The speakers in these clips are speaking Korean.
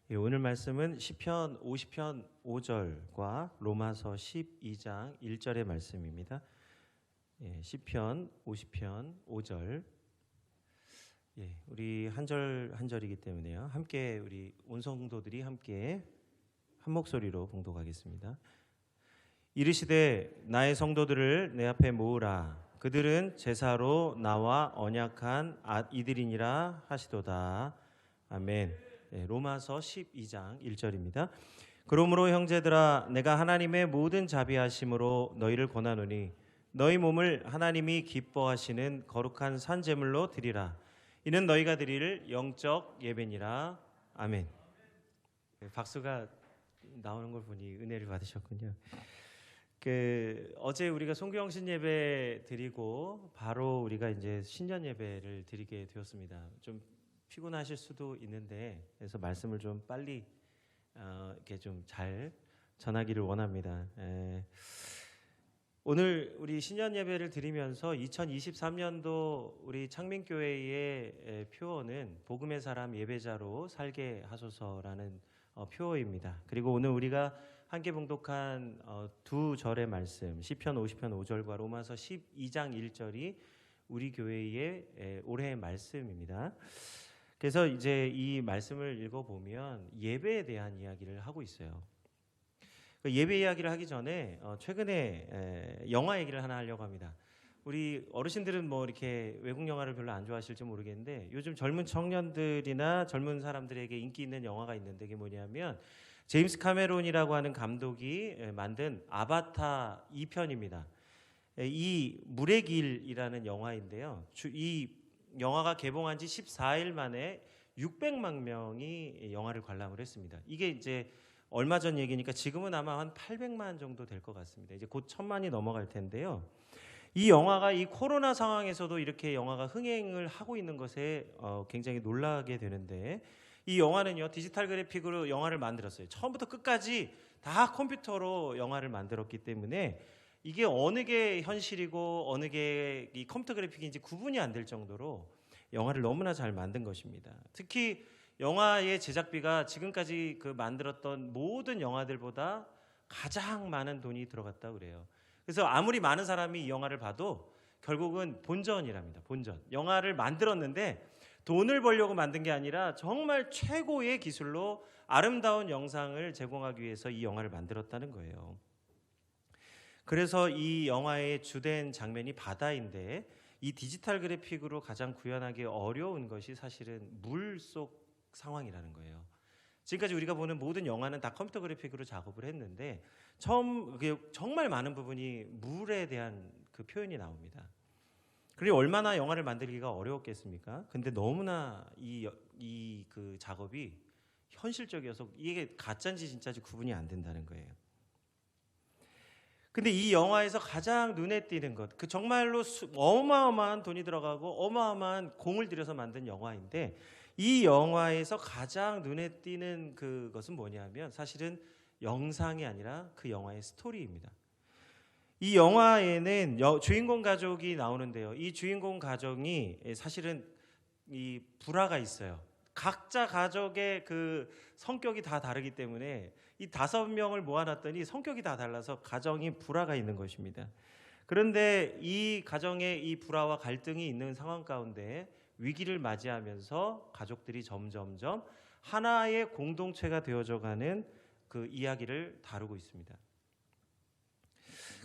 오늘 말씀은 시편 50편 5절과 로마서 12장 1절의 말씀입니다. 시편 50편 5절. 우리 한 절 한 절이기 때문에요. 함께 우리 온 성도들이 함께 한 목소리로 봉독하겠습니다. 이르시되 나의 성도들을 내 앞에 모으라. 그들은 제사로 나와 언약한 이들이니라 하시도다. 아멘. 로마서 12장 1절입니다. 그러므로 형제들아 내가 하나님의 모든 자비하심으로 너희를 권하노니 너희 몸을 하나님이 기뻐하시는 거룩한 산 제물로 드리라. 이는 너희가 드릴 영적 예배니라. 아멘. 박수가 나오는 걸 보니 은혜를 받으셨군요. 어제 우리가 송교영신 예배 드리고 바로 우리가 이제 신년 예배를 드리게 되었습니다. 좀 피곤하실 수도 있는데 그래서 말씀을 좀 빨리 이렇게 좀 잘 전하기를 원합니다. 오늘 우리 신년 예배를 드리면서 2023년도 우리 창민교회의 표어는 복음의 사람 예배자로 살게 하소서라는 표어입니다. 그리고 오늘 우리가 함께 봉독한 두 절의 말씀 시편 50편 5절과 로마서 12장 1절이 우리 교회의 올해의 말씀입니다. 그래서 이제 이 말씀을 읽어보면 예배에 대한 이야기를 하고 있어요. 예배 이야기를 하기 전에 최근에 영화 얘기를 하나 하려고 합니다. 우리 어르신들은 뭐 이렇게 외국 영화를 별로 안 좋아하실지 모르겠는데 요즘 젊은 청년들이나 젊은 사람들에게 인기 있는 영화가 있는데 이게 뭐냐면 제임스 카메론이라고 하는 감독이 만든 아바타 2편입니다. 이 물의 길이라는 영화인데요. 이 영화가 개봉한 지 14일 만에 600만 명이 영화를 관람을 했습니다. 이게 이제 얼마 전 얘기니까 지금은 아마 한 800만 정도 될 것 같습니다. 이제 곧 1000만이 넘어갈 텐데요. 이 영화가 이 코로나 상황에서도 이렇게 영화가 흥행을 하고 있는 것에 굉장히 놀라게 되는데 이 영화는요 디지털 그래픽으로 영화를 만들었어요. 처음부터 끝까지 다 컴퓨터로 영화를 만들었기 때문에 이게 어느 게 현실이고 어느 게 이 컴퓨터 그래픽인지 구분이 안 될 정도로 영화를 너무나 잘 만든 것입니다. 특히 영화의 제작비가 지금까지 만들었던 모든 영화들보다 가장 많은 돈이 들어갔다고 그래요. 그래서 아무리 많은 사람이 이 영화를 봐도 결국은 본전이랍니다. 본전. 영화를 만들었는데 돈을 벌려고 만든 게 아니라 정말 최고의 기술로 아름다운 영상을 제공하기 위해서 이 영화를 만들었다는 거예요. 그래서 이 영화의 주된 장면이 바다인데 이 디지털 그래픽으로 가장 구현하기 어려운 것이 사실은 물속 상황이라는 거예요. 지금까지 우리가 보는 모든 영화는 다 컴퓨터 그래픽으로 작업을 했는데 정말 많은 부분이 물에 대한 그 표현이 나옵니다. 그리고 얼마나 영화를 만들기가 어려웠겠습니까? 근데 너무나 이 작업이 현실적이어서 이게 가짜인지 진짜인지 구분이 안 된다는 거예요. 근데 이 영화에서 가장 눈에 띄는 것, 정말로 어마어마한 돈이 들어가고 어마어마한 공을 들여서 만든 영화인데 이 영화에서 가장 눈에 띄는 그것은 뭐냐면 사실은 영상이 아니라 그 영화의 스토리입니다. 이 영화에는 주인공 가족이 나오는데요. 이 주인공 가정이 사실은 이 불화가 있어요. 각자 가족의 성격이 다 다르기 때문에 이 5명을 모아놨더니 성격이 다 달라서 가정이 불화가 있는 것입니다. 그런데 이 가정의 이 불화와 갈등이 있는 상황 가운데 위기를 맞이하면서 가족들이 점점점 하나의 공동체가 되어져가는 그 이야기를 다루고 있습니다.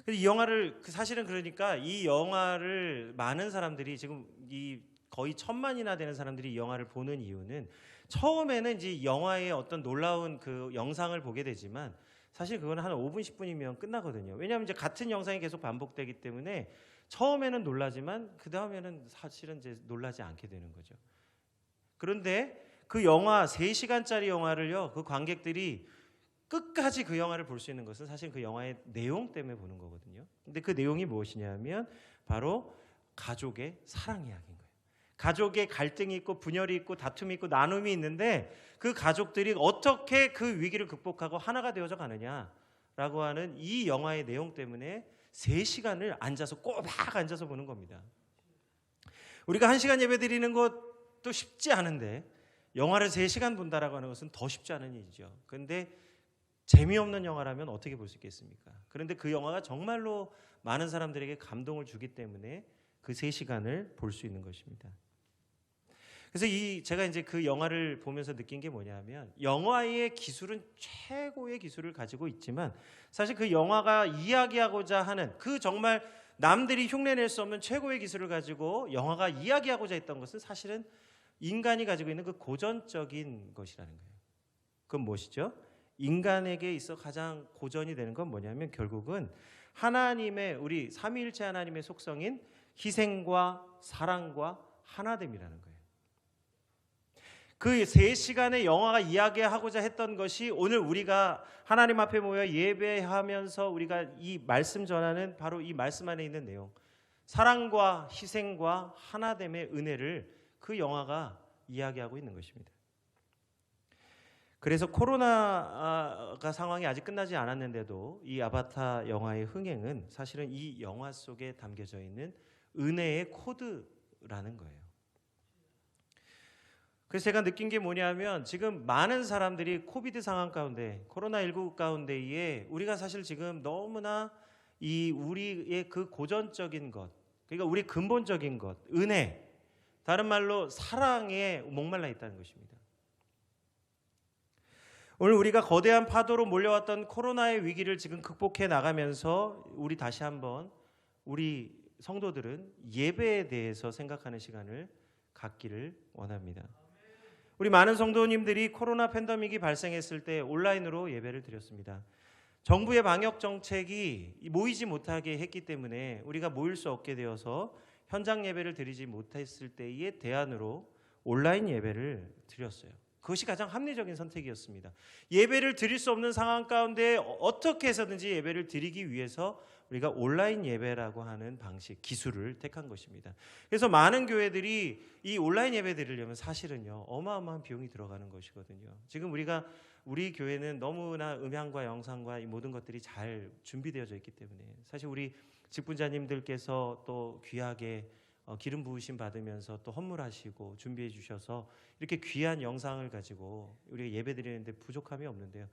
이 영화를 사실은 그러니까 이 영화를 많은 사람들이 지금 거의 1000만이나 되는 사람들이 이 영화를 보는 이유는 처음에는 이제 영화의 어떤 놀라운 영상을 보게 되지만 사실 그건 한 5분 10분이면 끝나거든요. 왜냐하면 이제 같은 영상이 계속 반복되기 때문에 처음에는 놀라지만 그 다음에는 사실은 이제 놀라지 않게 되는 거죠. 그런데 그 영화 3시간짜리 영화를요 그 관객들이 끝까지 그 영화를 볼 수 있는 것은 사실 그 영화의 내용 때문에 보는 거거든요. 근데 그 내용이 무엇이냐면 바로 가족의 사랑 이야기인 거예요. 가족의 갈등이 있고 분열이 있고 다툼이 있고 나눔이 있는데 그 가족들이 어떻게 그 위기를 극복하고 하나가 되어져 가느냐라고 하는 이 영화의 내용 때문에 3시간을 꼬박 앉아서 보는 겁니다. 우리가 1시간 예배 드리는 것도 쉽지 않은데 영화를 3시간 본다라고 하는 것은 더 쉽지 않은 일이죠. 그런데 재미없는 영화라면 어떻게 볼 수 있겠습니까? 그런데 그 영화가 정말로 많은 사람들에게 감동을 주기 때문에 그 3시간을 볼 수 있는 것입니다. 그래서 제가 이제 그 영화를 보면서 느낀 게 뭐냐면, 영화의 기술은 최고의 기술을 가지고 있지만 사실 그 영화가 이야기하고자 하는 그 정말 남들이 흉내낼 수 없는 최고의 기술을 가지고 영화가 이야기하고자 했던 것은 사실은 인간이 가지고 있는 그 고전적인 것이라는 거예요. 그건 무엇이죠? 인간에게 있어 가장 고전이 되는 건 뭐냐면 결국은 하나님의, 우리 삼위일체 하나님의 속성인 희생과 사랑과 하나됨이라는 거예요. 그 3시간의 영화가 이야기하고자 했던 것이 오늘 우리가 하나님 앞에 모여 예배하면서 우리가 이 말씀 전하는 바로 이 말씀 안에 있는 내용, 사랑과 희생과 하나됨의 은혜를 그 영화가 이야기하고 있는 것입니다. 그래서 코로나가 상황이 아직 끝나지 않았는데도 이 아바타 영화의 흥행은 사실은 이 영화 속에 담겨져 있는 은혜의 코드라는 거예요. 그래서 제가 느낀 게 뭐냐면, 지금 많은 사람들이 코비드 상황 가운데, 코로나19 가운데에 우리가 사실 지금 너무나 이 우리의 그 고전적인 것, 그러니까 우리 근본적인 것, 은혜, 다른 말로 사랑에 목말라 있다는 것입니다. 오늘 우리가 거대한 파도로 몰려왔던 코로나의 위기를 지금 극복해 나가면서 우리 다시 한번 우리 성도들은 예배에 대해서 생각하는 시간을 갖기를 원합니다. 우리 많은 성도님들이 코로나 팬데믹이 발생했을 때 온라인으로 예배를 드렸습니다. 정부의 방역 정책이 모이지 못하게 했기 때문에 우리가 모일 수 없게 되어서 현장 예배를 드리지 못했을 때의 대안으로 온라인 예배를 드렸어요. 그것이 가장 합리적인 선택이었습니다. 예배를 드릴 수 없는 상황 가운데 어떻게 해서든지 예배를 드리기 위해서 우리가 온라인 예배라고 하는 방식, 기술을 택한 것입니다. 그래서 많은 교회들이 이 온라인 예배 드리려면 사실은요, 어마어마한 비용이 들어가는 것이거든요. 지금 우리 교회는 너무나 음향과 영상과 이 모든 것들이 잘 준비되어져 있기 때문에 사실 우리 직분자님들께서 또 귀하게 기름 부으심 받으면서 또 헌물하시고 준비해 주셔서 이렇게 귀한 영상을 가지고 우리가 예배 드리는데 부족함이 없는데요.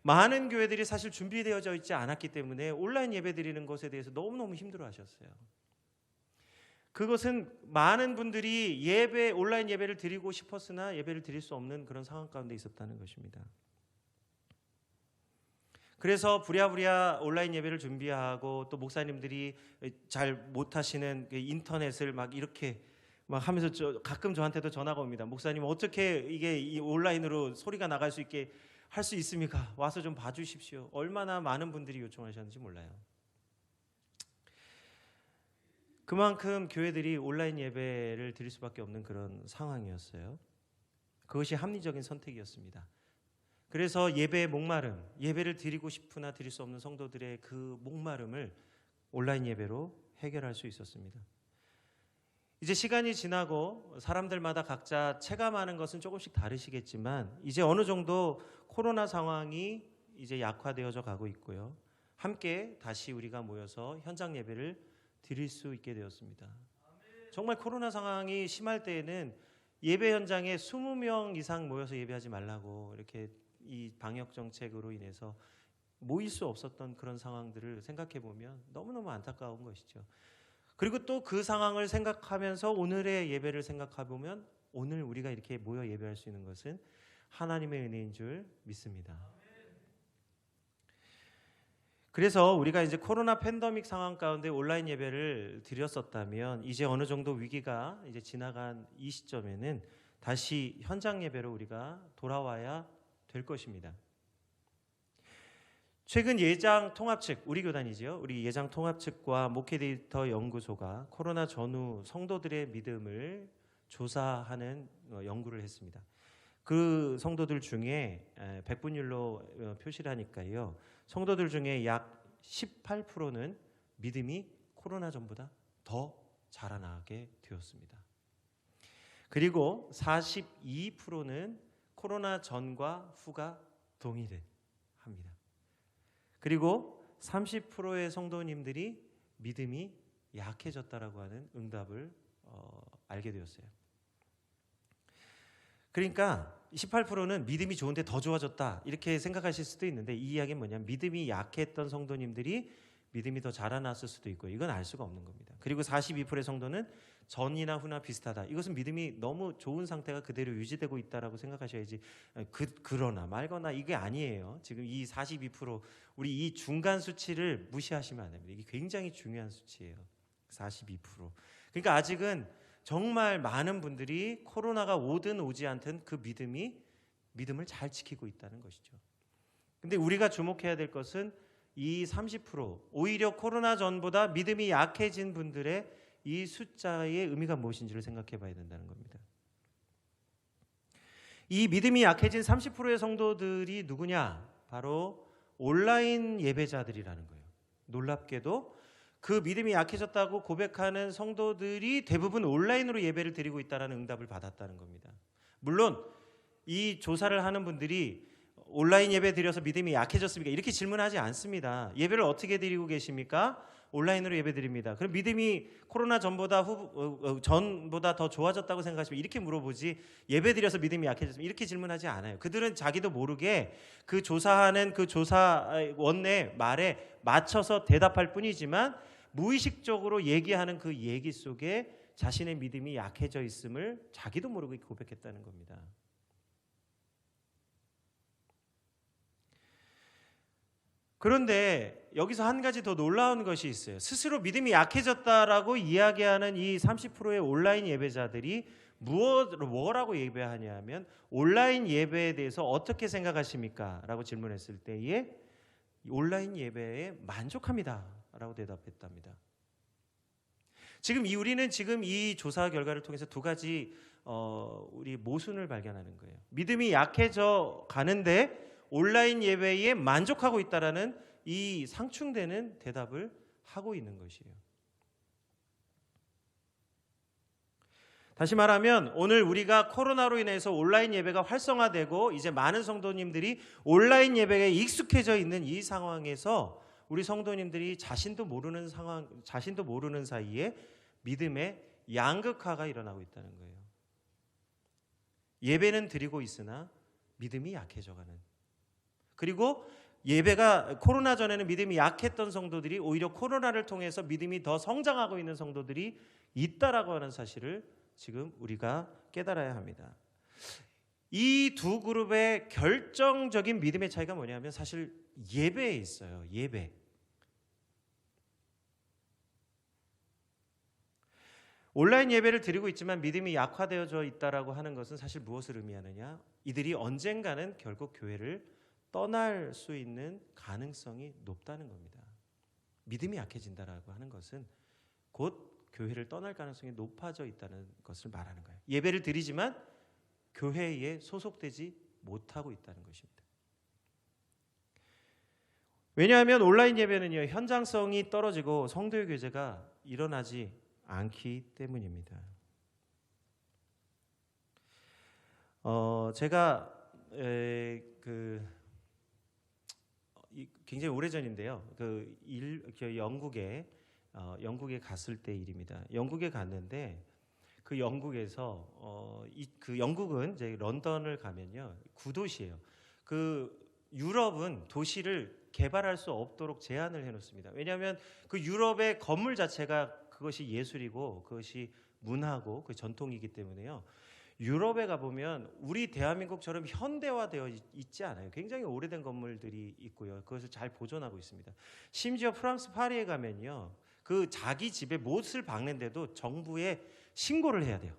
많은 교회들이 사실 준비되어져 있지 않았기 때문에 온라인 예배 드리는 것에 대해서 너무너무 힘들어 하셨어요. 그것은 많은 분들이 온라인 예배를 드리고 싶었으나 예배를 드릴 수 없는 그런 상황 가운데 있었다는 것입니다. 그래서 부랴부랴 온라인 예배를 준비하고 또 목사님들이 잘 못하시는 인터넷을 막 이렇게 막 하면서 가끔 저한테도 전화가 옵니다. 목사님, 어떻게 이게 이 온라인으로 소리가 나갈 수 있게 할 수 있습니까? 와서 좀 봐주십시오. 얼마나 많은 분들이 요청하셨는지 몰라요. 그만큼 교회들이 온라인 예배를 드릴 수밖에 없는 그런 상황이었어요. 그것이 합리적인 선택이었습니다. 그래서 예배의 목마름, 예배를 드리고 싶으나 드릴 수 없는 성도들의 그 목마름을 온라인 예배로 해결할 수 있었습니다. 이제 시간이 지나고 사람들마다 각자 체감하는 것은 조금씩 다르시겠지만 이제 어느 정도 코로나 상황이 이제 약화되어져 가고 있고요. 함께 다시 우리가 모여서 현장 예배를 드릴 수 있게 되었습니다. 정말 코로나 상황이 심할 때에는 예배 현장에 20명 이상 모여서 예배하지 말라고 이렇게 이 방역 정책으로 인해서 모일 수 없었던 그런 상황들을 생각해 보면 너무너무 안타까운 것이죠. 그리고 또 그 상황을 생각하면서 오늘의 예배를 생각해 보면 오늘 우리가 이렇게 모여 예배할 수 있는 것은 하나님의 은혜인 줄 믿습니다. 그래서 우리가 이제 코로나 팬데믹 상황 가운데 온라인 예배를 드렸었다면 이제 어느 정도 위기가 이제 지나간 이 시점에는 다시 현장 예배로 우리가 돌아와야 될 것입니다. 최근 예장 통합 측, 우리 교단이죠. 우리 예장 통합 측과 목회 데이터 연구소가 코로나 전후 성도들의 믿음을 조사하는 연구를 했습니다. 그 성도들 중에 백분율로 표시를 하니까요. 성도들 중에 약 18%는 믿음이 코로나 전보다 더 자라나게 되었습니다. 그리고 42%는 코로나 전과 후가 동일합니다. 그리고 30%의 성도님들이 믿음이 약해졌다라고 하는 응답을 알게 되었어요. 그러니까 18%는 믿음이 좋은데 더 좋아졌다 이렇게 생각하실 수도 있는데, 이 이야기는 뭐냐면 믿음이 약했던 성도님들이 믿음이 더 자라났을 수도 있고요. 이건 알 수가 없는 겁니다. 그리고 42%의 성도는 전이나 후나 비슷하다. 이것은 믿음이 너무 좋은 상태가 그대로 유지되고 있다라고 생각하셔야지, 그러나 말거나 이게 아니에요. 지금 이 42%, 우리 이 중간 수치를 무시하시면 안 됩니다. 이게 굉장히 중요한 수치예요. 42%. 그러니까 아직은 정말 많은 분들이 코로나가 오든 오지 않든 그 믿음을 잘 지키고 있다는 것이죠. 근데 우리가 주목해야 될 것은 이 30%, 오히려 코로나 전보다 믿음이 약해진 분들의 이 숫자의 의미가 무엇인지를 생각해 봐야 된다는 겁니다. 이 믿음이 약해진 30%의 성도들이 누구냐? 바로 온라인 예배자들이라는 거예요. 놀랍게도 그 믿음이 약해졌다고 고백하는 성도들이 대부분 온라인으로 예배를 드리고 있다는 응답을 받았다는 겁니다. 물론 이 조사를 하는 분들이 온라인 예배 드려서 믿음이 약해졌습니까? 이렇게 질문하지 않습니다. 예배를 어떻게 드리고 계십니까? 온라인으로 예배 드립니다. 그럼 믿음이 코로나 전보다 더 좋아졌다고 생각하시면 이렇게 물어보지, 예배 드려서 믿음이 약해졌습니까? 이렇게 질문하지 않아요. 그들은 자기도 모르게 그 조사하는 그 조사원의 말에 맞춰서 대답할 뿐이지만 무의식적으로 얘기하는 그 얘기 속에 자신의 믿음이 약해져 있음을 자기도 모르게 고백했다는 겁니다. 그런데 여기서 한 가지 더 놀라운 것이 있어요. 스스로 믿음이 약해졌다라고 이야기하는 이 30%의 온라인 예배자들이 뭐라고 예배하냐면, 온라인 예배에 대해서 어떻게 생각하십니까? 라고 질문했을 때에 온라인 예배에 만족합니다 라고 대답했답니다. 우리는 지금 이 조사 결과를 통해서 두 가지 우리 모순을 발견하는 거예요. 믿음이 약해져 가는데 온라인 예배에 만족하고 있다라는 이 상충되는 대답을 하고 있는 것이에요. 다시 말하면 오늘 우리가 코로나로 인해서 온라인 예배가 활성화되고 이제 많은 성도님들이 온라인 예배에 익숙해져 있는 이 상황에서 우리 성도님들이 자신도 모르는 사이에 믿음의 양극화가 일어나고 있다는 거예요. 예배는 드리고 있으나 믿음이 약해져가는. 그리고 예배가 코로나 전에는 믿음이 약했던 성도들이 오히려 코로나를 통해서 믿음이 더 성장하고 있는 성도들이 있다라고 하는 사실을 지금 우리가 깨달아야 합니다. 이 두 그룹의 결정적인 믿음의 차이가 뭐냐면 사실 예배에 있어요. 예배. 온라인 예배를 드리고 있지만 믿음이 약화되어져 있다라고 하는 것은 사실 무엇을 의미하느냐? 이들이 언젠가는 결국 교회를 떠날 수 있는 가능성이 높다는 겁니다. 믿음이 약해진다라고 하는 것은 곧 교회를 떠날 가능성이 높아져 있다는 것을 말하는 거예요. 예배를 드리지만 교회에 소속되지 못하고 있다는 것입니다. 왜냐하면 온라인 예배는요, 현장성이 떨어지고 성도의 교제가 일어나지 않기 때문입니다. 제가 굉장히 오래전인데요. 영국에 갔을 때 일입니다. 영국에 갔는데 그 영국에서 영국은 이제 런던을 가면요, 구도시예요. 그 유럽은 도시를 개발할 수 없도록 제한을 해놓습니다. 왜냐하면 그 유럽의 건물 자체가 그것이 예술이고 그것이 문화고 그 전통이기 때문에요. 유럽에 가보면 우리 대한민국처럼 현대화되어 있지 않아요. 굉장히 오래된 건물들이 있고요. 그것을 잘 보존하고 있습니다. 심지어 프랑스 파리에 가면요, 그 자기 집에 못을 박는데도 정부에 신고를 해야 돼요.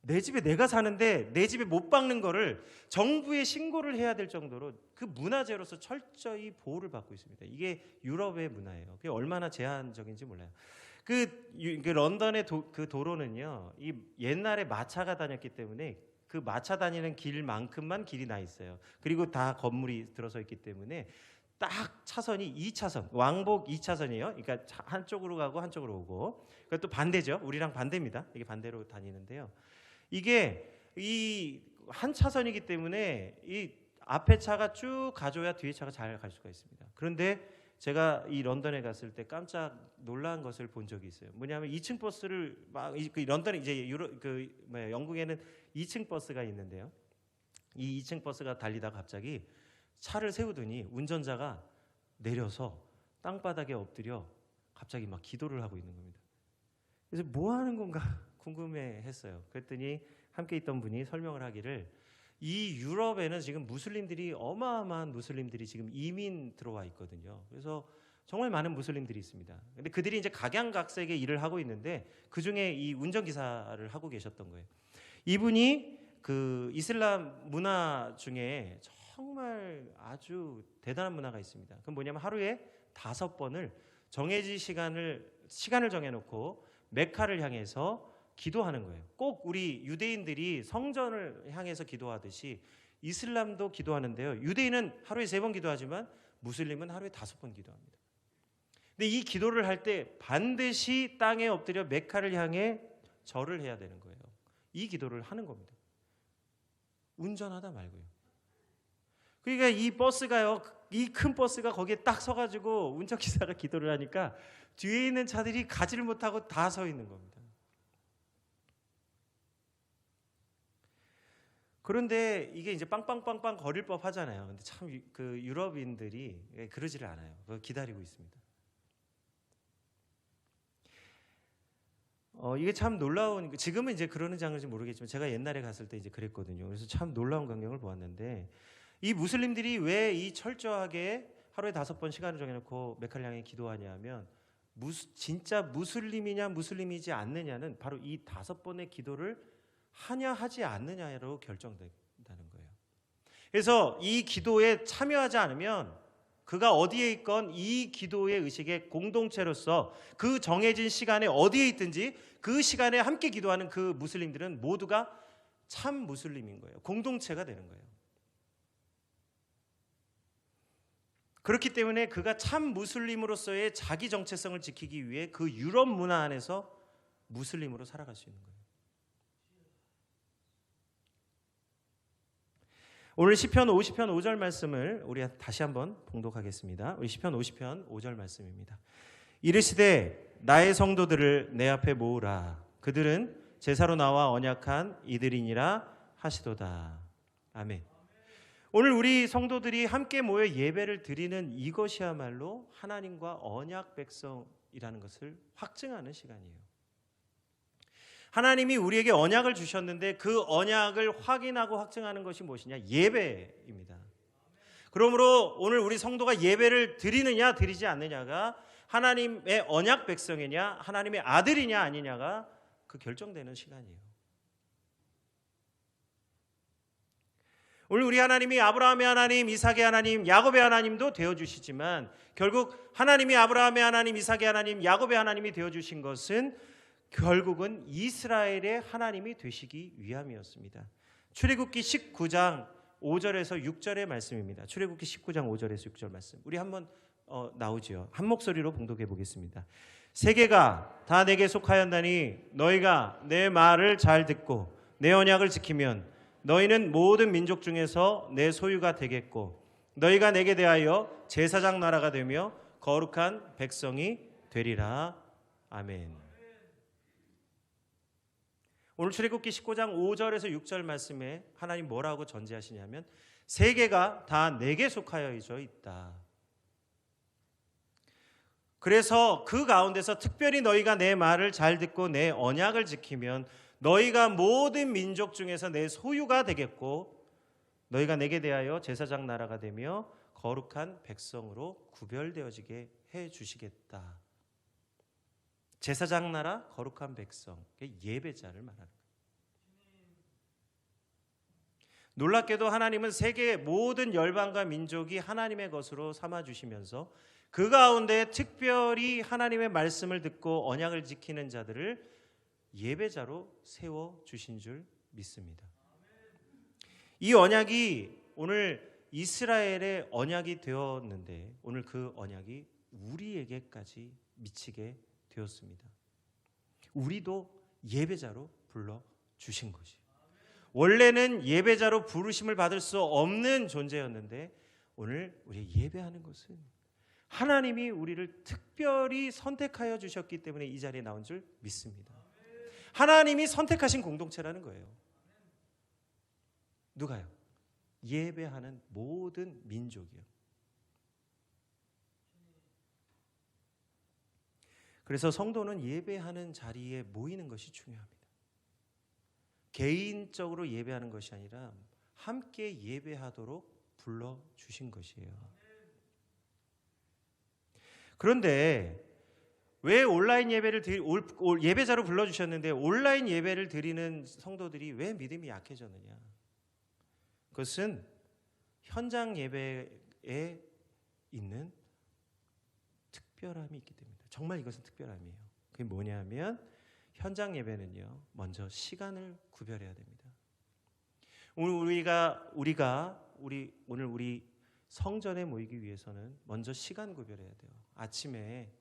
내 집에 내가 사는데 내 집에 못 박는 거를 정부에 신고를 해야 될 정도로 그 문화재로서 철저히 보호를 받고 있습니다. 이게 유럽의 문화예요. 그게 얼마나 제한적인지 몰라요. 그 런던의 그 도로는요, 이 옛날에 마차가 다녔기 때문에 그 마차 다니는 길만큼만 길이 나 있어요. 그리고 다 건물이 들어서 있기 때문에 딱 차선이 2차선, 왕복 2차선이에요. 그러니까 한쪽으로 가고 한쪽으로 오고. 그러니까 또 반대죠. 우리랑 반대입니다. 이게 반대로 다니는데요. 이게 이 한 차선이기 때문에 이 앞에 차가 쭉 가줘야 뒤에 차가 잘 갈 수가 있습니다. 그런데 제가 이 런던에 갔을 때 깜짝 놀란 것을 본 적이 있어요. 뭐냐면 2층 버스를 런던에 이제 영국에는 2층 버스가 있는데요. 이 2층 버스가 달리다가 갑자기 차를 세우더니 운전자가 내려서 땅바닥에 엎드려 갑자기 막 기도를 하고 있는 겁니다. 그래서 뭐 하는 건가 궁금해했어요. 그랬더니 함께 있던 분이 설명을 하기를 이 유럽에는 지금 무슬림들이 어마어마한 무슬림들이 지금 이민 들어와 있거든요. 그래서 정말 많은 무슬림들이 있습니다. 근데 그들이 이제 각양각색의 일을 하고 있는데 그 중에 이 운전기사를 하고 계셨던 거예요. 이분이 그 이슬람 문화 중에 정말 아주 대단한 문화가 있습니다. 그건 뭐냐면 하루에 5번을 정해진 시간을 정해놓고 메카를 향해서 기도하는 거예요. 꼭 우리 유대인들이 성전을 향해서 기도하듯이 이슬람도 기도하는데요. 유대인은 하루에 3번 기도하지만 무슬림은 하루에 5번 기도합니다. 근데 이 기도를 할 때 반드시 땅에 엎드려 메카를 향해 절을 해야 되는 거예요. 이 기도를 하는 겁니다. 운전하다 말고요. 그러니까 이 버스가요, 이 큰 버스가 거기에 딱 서가지고 운전기사가 기도를 하니까 뒤에 있는 차들이 가지를 못하고 다 서 있는 겁니다. 그런데 이게 이제 빵빵빵빵 거릴 법 하잖아요. 근데 참 그 유럽인들이 그러지를 않아요. 그거 기다리고 있습니다. 이게 참 놀라운, 지금은 이제 그러는지 안 그런지 모르겠지만 제가 옛날에 갔을 때 이제 그랬거든요. 그래서 참 놀라운 광경을 보았는데 이 무슬림들이 왜 이 철저하게 하루에 5번 시간을 정해놓고 메카를 향해 기도하냐 하면 진짜 무슬림이냐 무슬림이지 않느냐는 바로 이 5번의 기도를 하냐 하지 않느냐로 결정된다는 거예요. 그래서 이 기도에 참여하지 않으면 그가 어디에 있건 이 기도의 의식의 공동체로서 그 정해진 시간에 어디에 있든지 그 시간에 함께 기도하는 그 무슬림들은 모두가 참 무슬림인 거예요. 공동체가 되는 거예요. 그렇기 때문에 그가 참 무슬림으로서의 자기 정체성을 지키기 위해 그 유럽 문화 안에서 무슬림으로 살아갈 수 있는 거예요. 오늘 시편 50편 5절 말씀을 우리 다시 한번 봉독하겠습니다. 우리 시편 50편 5절 말씀입니다. 이르시되 나의 성도들을 내 앞에 모으라. 그들은 제사로 나와 언약한 이들이니라 하시도다. 아멘. 오늘 우리 성도들이 함께 모여 예배를 드리는 이것이야말로 하나님과 언약 백성이라는 것을 확증하는 시간이에요. 하나님이 우리에게 언약을 주셨는데 그 언약을 확인하고 확증하는 것이 무엇이냐? 예배입니다. 그러므로 오늘 우리 성도가 예배를 드리느냐 드리지 않느냐가 하나님의 언약 백성이냐 하나님의 아들이냐 아니냐가 그 결정되는 시간이에요. 오늘 우리 하나님이 아브라함의 하나님, 이삭의 하나님, 야곱의 하나님도 되어주시지만 결국 하나님이 아브라함의 하나님, 이삭의 하나님, 야곱의 하나님이 되어주신 것은 결국은 이스라엘의 하나님이 되시기 위함이었습니다. 출애굽기 19장 5절에서 6절의 말씀입니다. 출애굽기 19장 5절에서 6절 말씀. 우리 한번 나오지요. 한 목소리로 봉독해 보겠습니다. 세계가 다 내게 속하였나니 너희가 내 말을 잘 듣고 내 언약을 지키면 너희는 모든 민족 중에서 내 소유가 되겠고 너희가 내게 대하여 제사장 나라가 되며 거룩한 백성이 되리라. 아멘. 오늘 출애굽기 19장 5절에서 6절 말씀에 하나님 뭐라고 전제하시냐면 세계가 다 내게 속하여 있다. 그래서 그 가운데서 특별히 너희가 내 말을 잘 듣고 내 언약을 지키면 너희가 모든 민족 중에서 내 소유가 되겠고 너희가 내게 대하여 제사장 나라가 되며 거룩한 백성으로 구별되어지게 해 주시겠다. 제사장 나라, 거룩한 백성, 예배자를 말하는 거예요. 놀랍게도 하나님은 세계의 모든 열방과 민족이 하나님의 것으로 삼아주시면서 그 가운데 특별히 하나님의 말씀을 듣고 언약을 지키는 자들을 예배자로 세워주신 줄 믿습니다. 이 언약이 오늘 이스라엘의 언약이 되었는데 오늘 그 언약이 우리에게까지 미치게 되었습니다. 우리도 예배자로 불러주신 것이 원래는 예배자로 부르심을 받을 수 없는 존재였는데 오늘 우리 예배하는 것은 하나님이 우리를 특별히 선택하여 주셨기 때문에 이 자리에 나온 줄 믿습니다. 하나님이 선택하신 공동체라는 거예요. 누가요? 예배하는 모든 민족이요. 그래서 성도는 예배하는 자리에 모이는 것이 중요합니다. 개인적으로 예배하는 것이 아니라 함께 예배하도록 불러주신 것이에요. 그런데 왜 온라인 예배를 예배자로 불러주셨는데 온라인 예배를 드리는 성도들이 왜 믿음이 약해졌느냐? 그것은 현장 예배에 있는 특별함이 있기 때문입니다. 정말 이것은 특별함이에요. 그게 뭐냐면 현장 예배는요, 먼저 시간을 구별해야 됩니다. 오늘 우리 성전에 모이기 위해서는 먼저 시간 구별해야 돼요. 아침에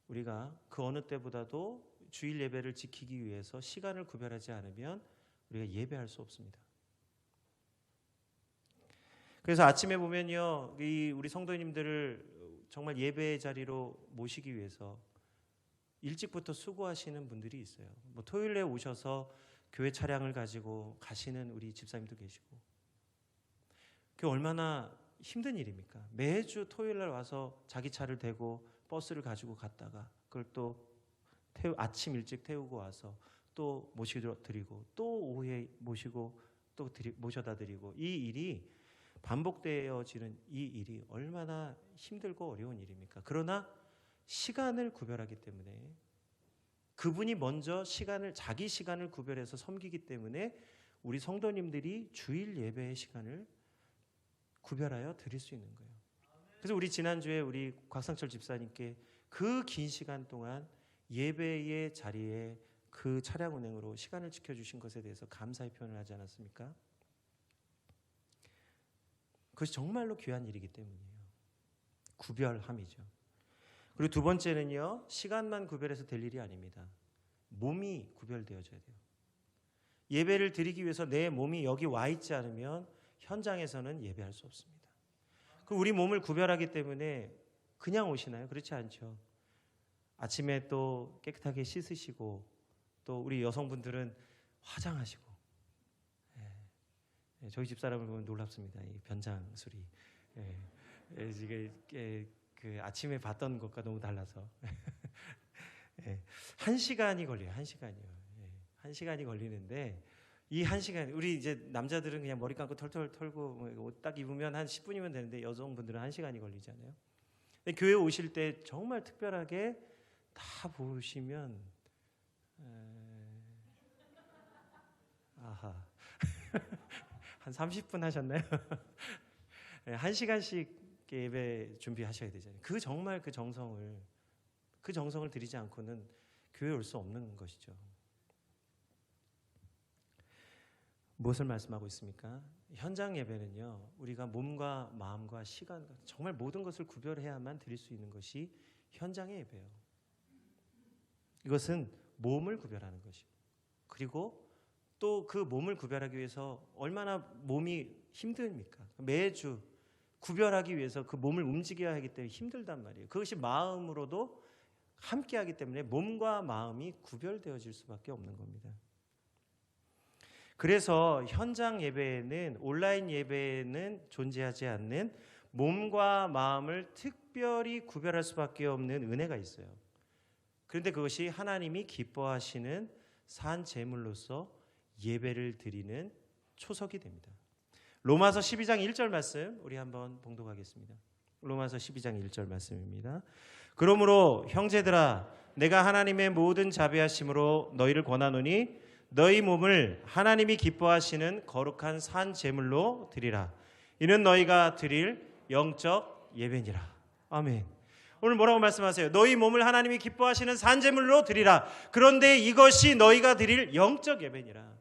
우리가 그 어느 때보다도 주일 예배를 지키기 위해서 시간을 구별하지 않으면 우리가 예배할 수 없습니다. 그래서 아침에 보면요, 우리 성도님들을 정말 예배의 자리로 모시기 위해서 일찍부터 수고하시는 분들이 있어요. 뭐 토요일에 오셔서 교회 차량을 가지고 가시는 우리 집사님도 계시고, 그게 얼마나 힘든 일입니까? 매주 토요일 날 와서 자기 차를 대고 버스를 가지고 갔다가 그걸 또 아침 일찍 태우고 와서 또 모셔드리고 또 오후에 모시고 또 모셔다 드리고, 이 일이 반복되어지는 이 일이 얼마나 힘들고 어려운 일입니까? 그러나 시간을 구별하기 때문에, 그분이 먼저 자기 시간을 구별해서 섬기기 때문에 우리 성도님들이 주일 예배의 시간을 구별하여 드릴 수 있는 거예요. 그래서 우리 지난주에 우리 곽상철 집사님께 그 긴 시간 동안 예배의 자리에 그 차량 운행으로 시간을 지켜주신 것에 대해서 감사의 표현을 하지 않았습니까? 그것이 정말로 귀한 일이기 때문이에요. 구별함이죠. 그리고 두 번째는요, 시간만 구별해서 될 일이 아닙니다. 몸이 구별되어져야 돼요. 예배를 드리기 위해서 내 몸이 여기 와 있지 않으면 현장에서는 예배할 수 없습니다. 그 우리 몸을 구별하기 때문에 그냥 오시나요? 그렇지 않죠. 아침에 또 깨끗하게 씻으시고, 또 우리 여성분들은 화장하시고, 저희 집사람을 보면 놀랍습니다. 이 변장술이. 그 아침에 봤던 것과 너무 달라서 1시간이 걸려요. 1시간이요. 1시간이 걸리는데, 이 1시간, 우리 이제 남자들은 그냥 머리 감고 털털 털고 옷 딱 입으면 한 10분이면 되는데 여성분들은 1시간이 걸리잖아요. 근데 교회 오실 때 정말 특별하게 다 보시면 아하 한 30분 하셨나요? 1시간씩 예배 준비하셔야 되잖아요. 그 정성을 드리지 않고는 교회에 올 수 없는 것이죠. 무엇을 말씀하고 있습니까? 현장 예배는요, 우리가 몸과 마음과 시간과 정말 모든 것을 구별해야만 드릴 수 있는 것이 현장의 예배예요. 이것은 몸을 구별하는 것이고, 그리고 또 그 몸을 구별하기 위해서 얼마나 몸이 힘듭니까? 매주 구별하기 위해서 그 몸을 움직여야 하기 때문에 힘들단 말이에요. 그것이 마음으로도 함께하기 때문에 몸과 마음이 구별되어질 수밖에 없는 겁니다. 그래서 현장 예배에는, 온라인 예배에는 존재하지 않는 몸과 마음을 특별히 구별할 수밖에 없는 은혜가 있어요. 그런데 그것이 하나님이 기뻐하시는 산 제물로서 예배를 드리는 초석이 됩니다. 로마서 12장 1절 말씀 우리 한번 봉독하겠습니다. 로마서 12장 1절 말씀입니다. 그러므로 형제들아, 내가 하나님의 모든 자비하심으로 너희를 권하노니 너희 몸을 하나님이 기뻐하시는 거룩한 산 제물로 드리라. 이는 너희가 드릴 영적 예배니라. 아멘. 오늘 뭐라고 말씀하세요? 너희 몸을 하나님이 기뻐하시는 산 제물로 드리라. 그런데 이것이 너희가 드릴 영적 예배니라.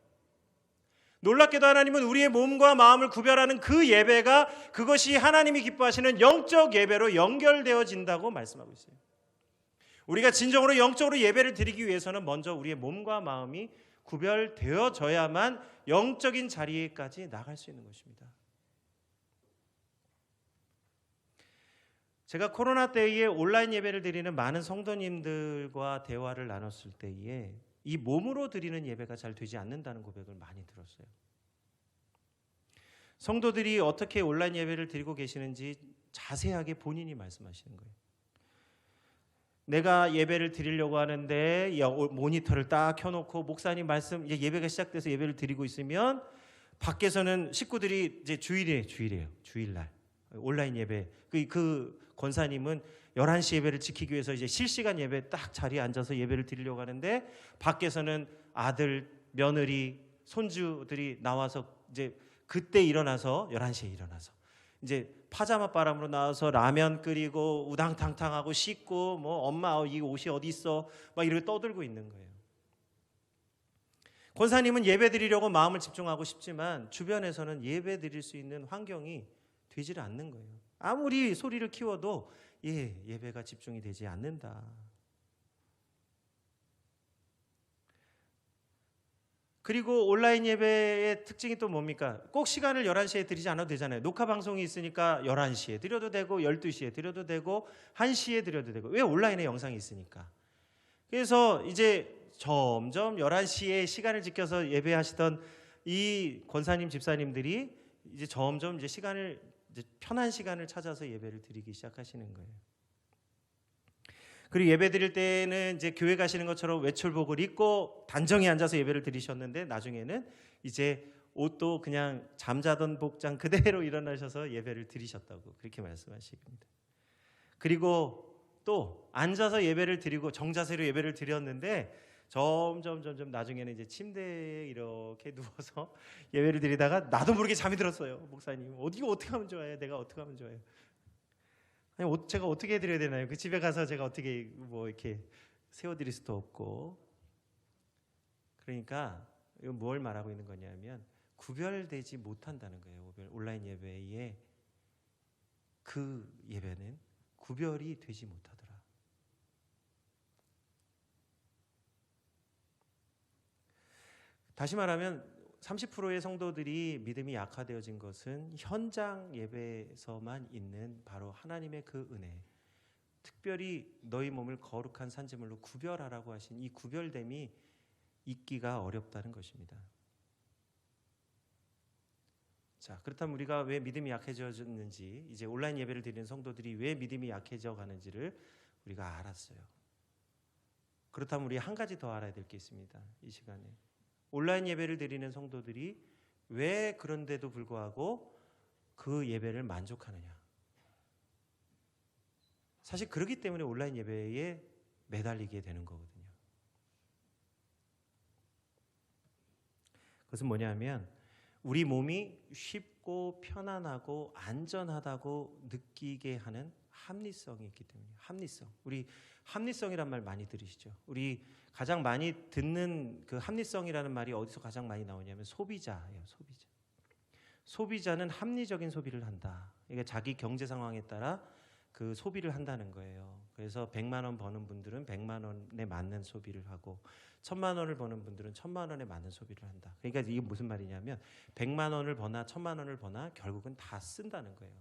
놀랍게도 하나님은 우리의 몸과 마음을 구별하는 그 예배가, 그것이 하나님이 기뻐하시는 영적 예배로 연결되어진다고 말씀하고 있어요. 우리가 진정으로 영적으로 예배를 드리기 위해서는 먼저 우리의 몸과 마음이 구별되어져야만 영적인 자리에까지 나갈 수 있는 것입니다. 제가 코로나 때에 온라인 예배를 드리는 많은 성도님들과 대화를 나눴을 때에 이 몸으로 드리는 예배가 잘 되지 않는다는 고백을 많이 들었어요. 성도들이 어떻게 온라인 예배를 드리고 계시는지 자세하게 본인이 말씀하시는 거예요. 내가 예배를 드리려고 하는데 모니터를 딱 켜놓고 목사님 말씀, 이제 예배가 시작돼서 예배를 드리고 있으면 밖에서는 식구들이 이제 주일이에요. 주일날 온라인 예배. 그 권사님은 11시 예배를 지키기 위해서 이제 실시간 예배 딱 자리에 앉아서 예배를 드리려고 하는데 밖에서는 아들, 며느리, 손주들이 나와서 이제 그때 일어나서 11시에 일어나서 이제 파자마 바람으로 나와서 라면 끓이고 우당탕탕하고 씻고 뭐 엄마 이 옷이 어디 있어 막 이렇게 떠들고 있는 거예요. 권사님은 예배 드리려고 마음을 집중하고 싶지만 주변에서는 예배 드릴 수 있는 환경이 되지를 않는 거예요. 아무리 소리를 키워도 예배가 집중이 되지 않는다. 그리고 온라인 예배의 특징이 또 뭡니까? 꼭 시간을 11시에 드리지 않아도 되잖아요. 녹화 방송이 있으니까 11시에 드려도 되고 12시에 드려도 되고 1시에 드려도 되고. 왜? 온라인에 영상이 있으니까. 그래서 이제 점점 11시에 시간을 지켜서 예배하시던 이 권사님 집사님들이 이제 점점 이제 편한 시간을 찾아서 예배를 드리기 시작하시는 거예요. 그리고 예배 드릴 때는 이제 교회 가시는 것처럼 외출복을 입고 단정히 앉아서 예배를 드리셨는데 나중에는 이제 옷도 그냥 잠자던 복장 그대로 일어나셔서 예배를 드리셨다고 그렇게 말씀하십니다. 그리고 또 앉아서 예배를 드리고 정자세로 예배를 드렸는데 점점 나중에는 이제 침대에 이렇게 누워서 예배를 드리다가 나도 모르게 잠이 들었어요. 목사님 어떻게 하면 좋아요? 내가 어떻게 하면 좋아요? 아니 제가 어떻게 해드려야 되나요? 그 집에 가서 제가 어떻게 뭐 이렇게 세워드릴 수도 없고. 그러니까 이건 뭘 말하고 있는 거냐면 구별되지 못한다는 거예요. 온라인 예배에 그 예배는 구별이 되지 못하더라. 다시 말하면 30%의 성도들이 믿음이 약화되어진 것은 현장 예배에서만 있는 바로 하나님의 그 은혜, 특별히 너희 몸을 거룩한 산제물로 구별하라고 하신 이 구별됨이 있기가 어렵다는 것입니다. 자, 그렇다면 우리가 왜 믿음이 약해졌는지, 이제 온라인 예배를 드리는 성도들이 왜 믿음이 약해져 가는지를 우리가 알았어요. 그렇다면 우리 한 가지 더 알아야 될 게 있습니다. 이 시간에 온라인 예배를 드리는 성도들이 왜 그런데도 불구하고 그 예배를 만족하느냐? 사실 그렇기 때문에 온라인 예배에 매달리게 되는 거거든요. 그것은 뭐냐면 우리 몸이 쉽고 편안하고 안전하다고 느끼게 하는 합리성이 있기 때문이에요. 합리성. 우리 합리성이란 말 많이 들으시죠? 우리 가장 많이 듣는 그 합리성이라는 말이 어디서 가장 많이 나오냐면 소비자예요. 소비자. 소비자는 합리적인 소비를 한다. 이게 자기 경제 상황에 따라 그 소비를 한다는 거예요. 그래서 100만 원 버는 분들은 100만 원에 맞는 소비를 하고 1000만 원을 버는 분들은 1000만 원에 맞는 소비를 한다. 그러니까 이게 무슨 말이냐면 100만 원을 버나 1000만 원을 버나 결국은 다 쓴다는 거예요.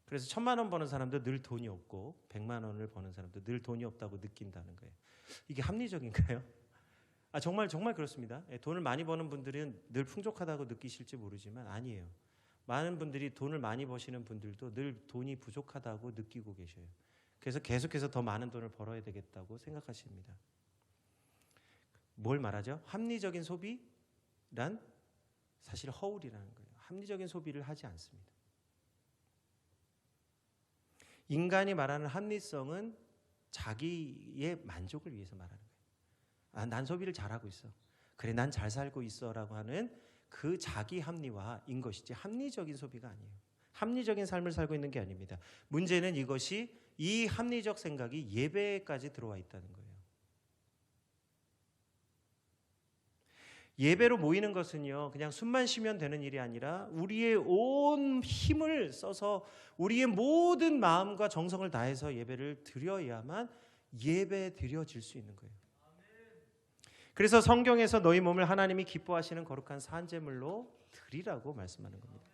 그래서 1000만 원 버는 사람도 늘 돈이 없고 100만 원을 버는 사람도 늘 돈이 없다고 느낀다는 거예요. 이게 합리적인가요? 정말 그렇습니다. 돈을 많이 버는 분들은 늘 풍족하다고 느끼실지 모르지만 아니에요. 많은 분들이 돈을 많이 버시는 분들도 늘 돈이 부족하다고 느끼고 계셔요. 그래서 계속해서 더 많은 돈을 벌어야 되겠다고 생각하십니다. 뭘 말하죠? 합리적인 소비란 사실 허울이라는 거예요. 합리적인 소비를 하지 않습니다. 인간이 말하는 합리성은 자기의 만족을 위해서 말하는 거예요. 난 소비를 잘하고 있어. 그래, 난 잘 살고 있어라고 하는 그 자기 합리화인 것이지 합리적인 소비가 아니에요. 합리적인 삶을 살고 있는 게 아닙니다. 문제는 이 합리적 생각이 예배까지 들어와 있다는 거예요. 예배로 모이는 것은요, 그냥 숨만 쉬면 되는 일이 아니라 우리의 온 힘을 써서 우리의 모든 마음과 정성을 다해서 예배를 드려야만 예배 드려질 수 있는 거예요. 그래서 성경에서 너희 몸을 하나님이 기뻐하시는 거룩한 산제물로 드리라고 말씀하는 겁니다.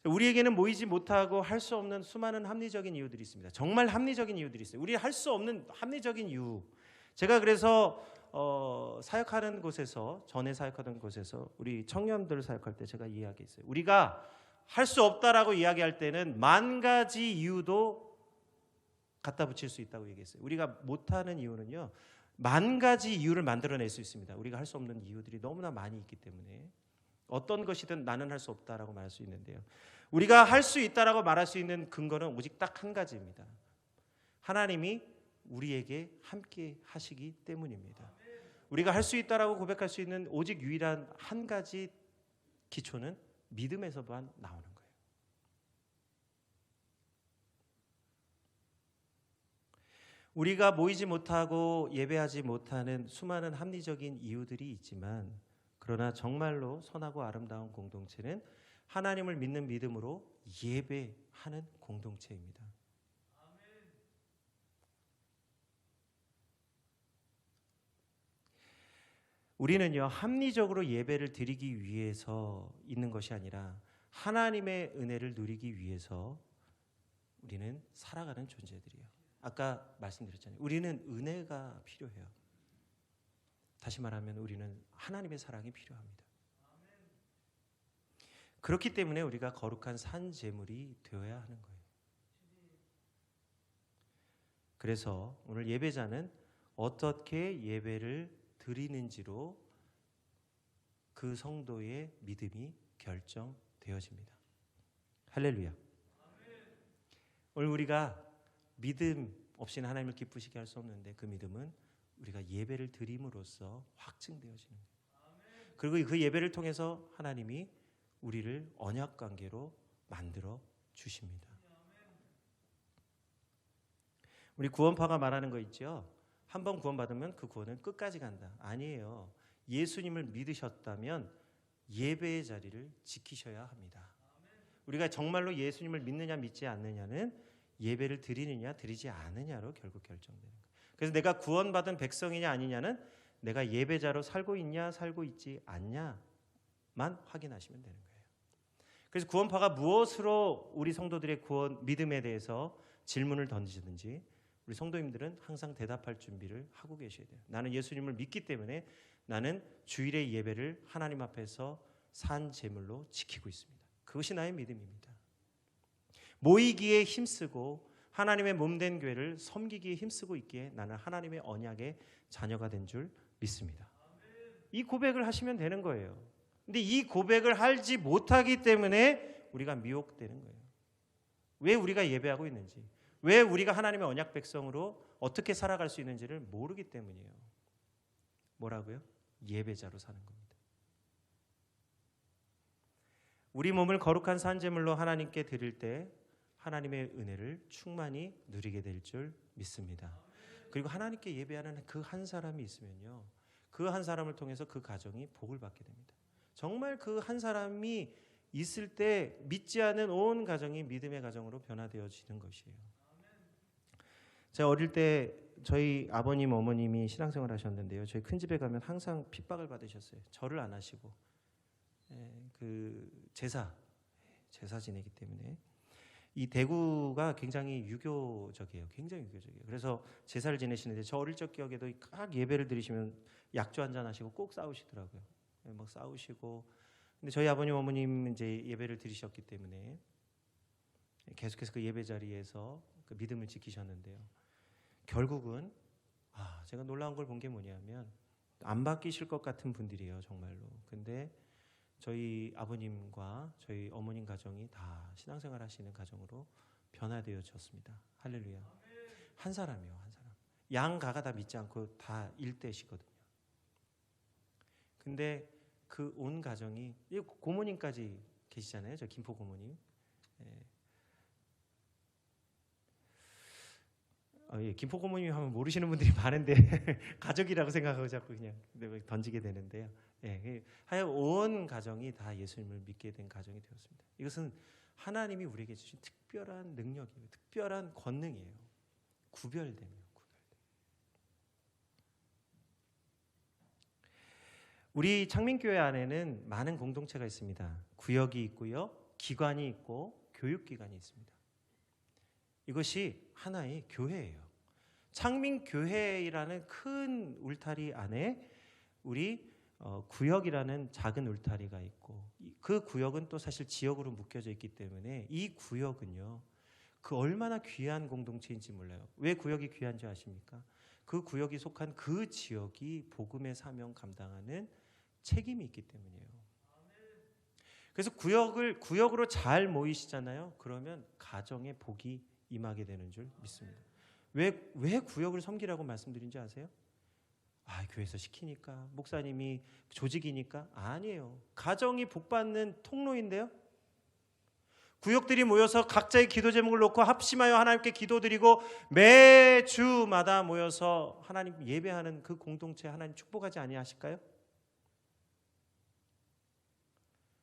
우리에게는 모이지 못하고 할 수 없는 수많은 합리적인 이유들이 있습니다. 정말 합리적인 이유들이 있어요. 우리 할 수 없는 합리적인 이유. 제가 그래서 사역하는 곳에서, 전에 사역하던 곳에서 우리 청년들 사역할 때 제가 이야기했어요. 우리가 할 수 없다라고 이야기할 때는 만 가지 이유도 갖다 붙일 수 있다고 얘기했어요. 우리가 못하는 이유는요, 만 가지 이유를 만들어낼 수 있습니다. 우리가 할 수 없는 이유들이 너무나 많이 있기 때문에 어떤 것이든 나는 할 수 없다라고 말할 수 있는데요, 우리가 할 수 있다라고 말할 수 있는 근거는 오직 딱 한 가지입니다. 하나님이 우리에게 함께 하시기 때문입니다. 우리가 할 수 있다라고 고백할 수 있는 오직 유일한 한 가지 기초는 믿음에서만 나오는 거예요. 우리가 모이지 못하고 예배하지 못하는 수많은 합리적인 이유들이 있지만, 그러나 정말로 선하고 아름다운 공동체는 하나님을 믿는 믿음으로 예배하는 공동체입니다. 우리는요, 합리적으로 예배를 드리기 위해서 있는 것이 아니라 하나님의 은혜를 누리기 위해서 우리는 살아가는 존재들이에요. 아까 말씀드렸잖아요. 우리는 은혜가 필요해요. 다시 말하면 우리는 하나님의 사랑이 필요합니다. 그렇기 때문에 우리가 거룩한 산 제물이 되어야 하는 거예요. 그래서 오늘 예배자는 어떻게 예배를 드리는지로 그 성도의 믿음이 결정되어집니다. 할렐루야. 오늘 우리가 믿음 없이는 하나님을 기쁘시게 할 수 없는데, 그 믿음은 우리가 예배를 드림으로써 확증되어지는 거예요. 그리고 그 예배를 통해서 하나님이 우리를 언약 관계로 만들어 주십니다. 우리 구원파가 말하는 거 있죠. 한 번 구원받으면 그 구원은 끝까지 간다. 아니에요. 예수님을 믿으셨다면 예배의 자리를 지키셔야 합니다. 우리가 정말로 예수님을 믿느냐 믿지 않느냐는 예배를 드리느냐 드리지 않느냐로 결국 결정되는 거예요. 그래서 내가 구원받은 백성이냐 아니냐는 내가 예배자로 살고 있냐 살고 있지 않냐만 확인하시면 되는 거예요. 그래서 구원파가 무엇으로 우리 성도들의 구원 믿음에 대해서 질문을 던지든지 우리 성도님들은 항상 대답할 준비를 하고 계셔야 돼요. 나는 예수님을 믿기 때문에 나는 주일의 예배를 하나님 앞에서 산 제물로 지키고 있습니다. 그것이 나의 믿음입니다. 모이기에 힘쓰고 하나님의 몸된 교회를 섬기기에 힘쓰고 있기에 나는 하나님의 언약의 자녀가 된 줄 믿습니다. 이 고백을 하시면 되는 거예요. 근데 이 고백을 하지 못하기 때문에 우리가 미혹되는 거예요. 왜 우리가 예배하고 있는지, 왜 우리가 하나님의 언약 백성으로 어떻게 살아갈 수 있는지를 모르기 때문이에요. 뭐라고요? 예배자로 사는 겁니다. 우리 몸을 거룩한 산제물로 하나님께 드릴 때 하나님의 은혜를 충만히 누리게 될 줄 믿습니다. 그리고 하나님께 예배하는 그 한 사람이 있으면요, 그 한 사람을 통해서 그 가정이 복을 받게 됩니다. 정말 그 한 사람이 있을 때 믿지 않은 온 가정이 믿음의 가정으로 변화되어지는 것이에요. 제가 어릴 때 저희 아버님 어머님이 신앙생활 하셨는데요, 저희 큰 집에 가면 항상 핍박을 받으셨어요. 절을 안 하시고 그 제사 지내기 때문에. 이 대구가 굉장히 유교적이에요. 굉장히 유교적이에요. 그래서 제사를 지내시는데 저 어릴 적 기억에도 각 예배를 드리시면 약주 한잔 하시고 꼭 싸우시더라고요. 막 싸우시고. 근데 저희 아버님 어머님 이제 예배를 드리셨기 때문에 계속해서 그 예배 자리에서 그 믿음을 지키셨는데요. 결국은 제가 놀라운 걸 본 게 뭐냐면 안 바뀌실 것 같은 분들이에요, 정말로. 근데 저희 아버님과 저희 어머님 가정이 다 신앙생활 하시는 가정으로 변화되어졌습니다. 할렐루야. 한 사람이요, 한 사람. 양가가 다 믿지 않고 다 일대시거든요. 근데 그 온 가정이, 고모님까지 계시잖아요, 저 김포 고모님. 김포 고모님 하면 모르시는 분들이 많은데 가족이라고 생각하고 자꾸 그냥 던지게 되는데요. 하여 온 가정이 다 예수님을 믿게 된 가정이 되었습니다. 이것은 하나님이 우리에게 주신 특별한 능력이에요. 특별한 권능이에요. 구별됨이에요. 우리 창민교회 안에는 많은 공동체가 있습니다. 구역이 있고요, 기관이 있고 교육기관이 있습니다. 이것이 하나의 교회예요. 창민교회라는 큰 울타리 안에 우리 구역이라는 작은 울타리가 있고, 그 구역은 또 사실 지역으로 묶여져 있기 때문에 이 구역은요, 그 얼마나 귀한 공동체인지 몰라요. 왜 구역이 귀한지 아십니까? 그 구역이 속한 그 지역이 복음의 사명 감당하는 책임이 있기 때문이에요. 그래서 구역으로 잘 모이시잖아요. 그러면 가정에 복이 임하게 되는 줄 믿습니다. 왜 구역을 섬기라고 말씀드린지 아세요? 교회에서 시키니까, 목사님이 조직이니까? 아니에요. 가정이 복받는 통로인데요. 구역들이 모여서 각자의 기도 제목을 놓고 합심하여 하나님께 기도드리고 매주마다 모여서 하나님 예배하는 그 공동체 하나님 축복하지 아니하실까요?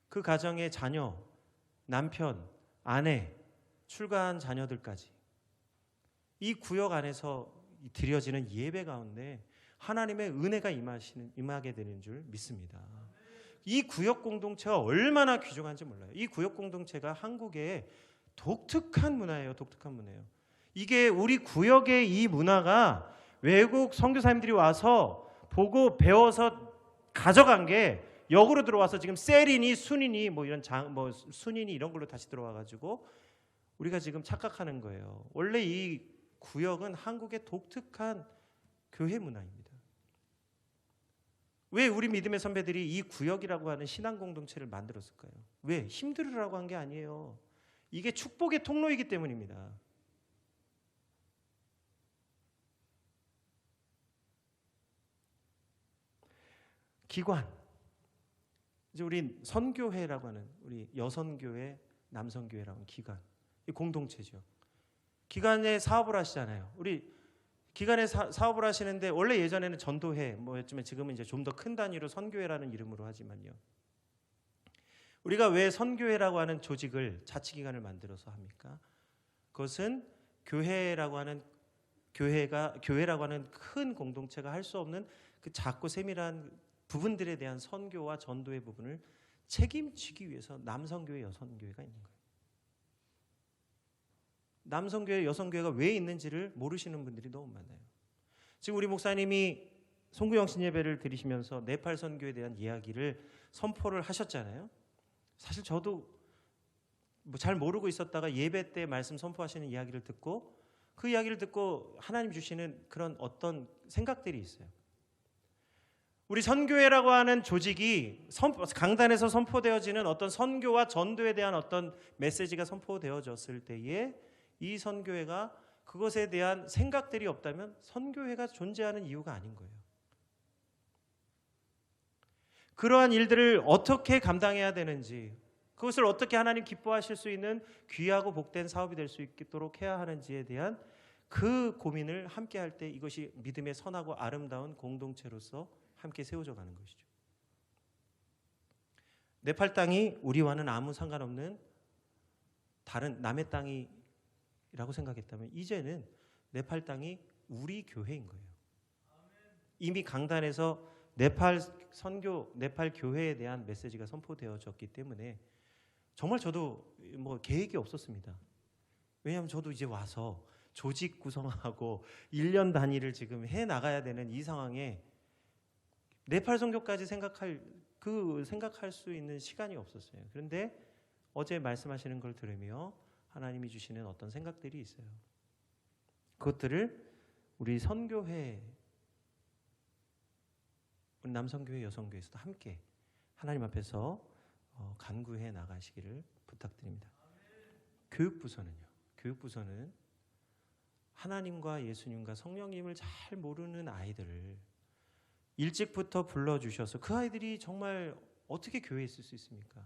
그 가정의 자녀, 남편, 아내, 출가한 자녀들까지 이 구역 안에서 드려지는 예배 가운데 하나님의 은혜가 임하게 되는 줄 믿습니다. 이 구역 공동체가 얼마나 귀중한지 몰라요. 이 구역 공동체가 한국의 독특한 문화예요. 독특한 문화예요. 이게 우리 구역의 이 문화가 외국 선교사님들이 와서 보고 배워서 가져간 게 역으로 들어와서 지금 셀이니 순이니 순이니 이런 걸로 다시 들어와 가지고 우리가 지금 착각하는 거예요. 원래 이 구역은 한국의 독특한 교회 문화입니다. 왜 우리 믿음의 선배들이 이 구역이라고 하는 신앙 공동체를 만들었을까요? 왜? 힘들으라고 한 게 아니에요. 이게 축복의 통로이기 때문입니다. 기관. 이제 우리 선교회라고 하는 우리 여선교회, 남선교회라고 하는 기관. 이 공동체죠. 기관에 사업을 하시잖아요. 우리 기관에 사업을 하시는데 원래 예전에는 전도회 뭐였지만 지금은 이제 좀 더 큰 단위로 선교회라는 이름으로 하지만요. 우리가 왜 선교회라고 하는 조직을 자치기관을 만들어서 합니까? 그것은 교회라고 하는 큰 공동체가 할 수 없는 그 작고 세밀한 부분들에 대한 선교와 전도의 부분을 책임지기 위해서 남선교회, 여선교회가 있는 거예요. 남선교회, 여선교회가 왜 있는지를 모르시는 분들이 너무 많아요. 지금 우리 목사님이 송구영신 예배를 드리시면서 네팔 선교에 대한 이야기를 선포를 하셨잖아요. 사실 저도 잘 모르고 있었다가 예배 때 말씀 선포하시는 이야기를 듣고 그 이야기를 듣고 하나님 주시는 그런 어떤 생각들이 있어요. 우리 선교회라고 하는 조직이 강단에서 선포되어지는 어떤 선교와 전도에 대한 어떤 메시지가 선포되어졌을 때에 이 선교회가 그것에 대한 생각들이 없다면 선교회가 존재하는 이유가 아닌 거예요. 그러한 일들을 어떻게 감당해야 되는지, 그것을 어떻게 하나님 기뻐하실 수 있는 귀하고 복된 사업이 될 수 있도록 해야 하는지에 대한 그 고민을 함께 할 때 이것이 믿음의 선하고 아름다운 공동체로서 함께 세워져 가는 것이죠. 네팔 땅이 우리와는 아무 상관없는 다른 남의 땅이라고 생각했다면 이제는 네팔 땅이 우리 교회인 거예요. 이미 강단에서 네팔 선교, 네팔 교회에 대한 메시지가 선포되어졌기 때문에 정말 저도 계획이 없었습니다. 왜냐하면 저도 이제 와서 조직 구성하고 1년 단위를 지금 해 나가야 되는 이 상황에 네팔 선교까지 생각할 수 있는 시간이 없었어요. 그런데 어제 말씀하시는 걸 들으며 하나님이 주시는 어떤 생각들이 있어요. 그것들을 우리 선교회, 우리 남선교회, 여선교회에서도 함께 하나님 앞에서 간구해 나가시기를 부탁드립니다. 교육부서는요. 교육부서는 하나님과 예수님과 성령님을 잘 모르는 아이들을 일찍부터 불러주셔서 그 아이들이 정말 어떻게 교회에 있을 수 있습니까?